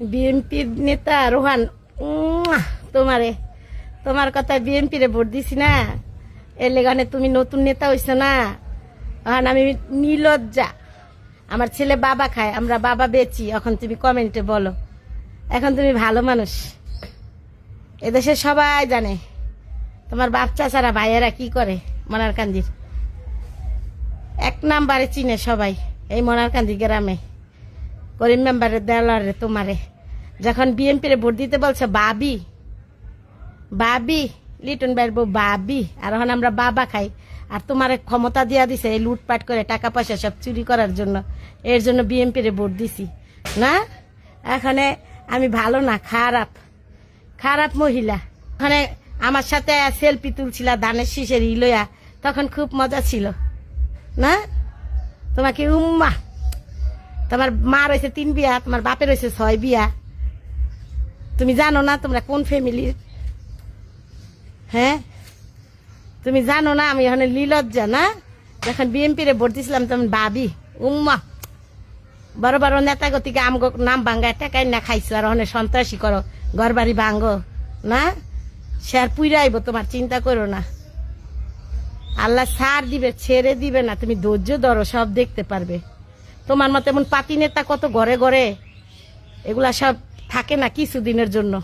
বিএনপির নেতা রোহান, তোমার কথায় বিএনপিরে ভোট দিছি না, এর লেগানে তুমি নতুন নেতা হইছো না। এখন আমি নির্লজ্জা, আমার ছেলে বাবা খায়, আমরা বাবা বেচি। এখন তুমি কমেন্টে বলো, এখন তুমি ভালো মানুষ, এদেশে সবাই জানে তোমার বাচ্চা ছাড়া ভাইয়েরা কি করে। মনারকান্দির 1 নাম্বারে চিনে সবাই, এই মনারকান্দি গ্রামে করিম মেম্বারের দেওয়ারে তোমারে যখন বিএনপিরে ভোট দিতে বলছে বাবি বাবি, লিটন ভাইয়ের বউ বাবি, আর এখন আমরা বাবা খাই। আর তোমার ক্ষমতা দিয়া দিছে এই লুটপাট করে টাকা পয়সা সব চুরি করার জন্য, এর জন্য বিএনপিরে ভোট দিছি না। এখানে আমি ভালো না, খারাপ খারাপ মহিলা। ওখানে আমার সাথে সেলফি তুলছিলা ধানের শীষের ইলয়া, তখন খুব মজা ছিল না। তোমাকে উম্মা, তোমার মা রয়েছে 3 বিয়া, তোমার বাপের রয়েছে 6 বিয়া। তুমি জানো না তোমরা কোন ফ্যামিলির? হ্যাঁ, তুমি জানো না আমি এখানে লীলজ্জা না। যখন বিএনপিরে ভোট দিছিলাম তখন ভাবি উম্মা, বড় বড় নেতা গতিকে আম নাম ভাঙ্গায় টাকাই না খাইছো, আর ওখানে সন্ত্রাসী করো, ঘর বাড়ি ভাঙ্গো না। শেয়ার পুইরা আইব, তোমার চিন্তা করো না। আল্লাহ ছাড় দিবে, ছেড়ে দিবে না। তুমি ধৈর্য ধরো, সব দেখতে পারবে। তোমার মতো এমন পাতি নেতা কত ঘরে ঘরে, এগুলা সব থাকে না কিছুদিনের জন্য।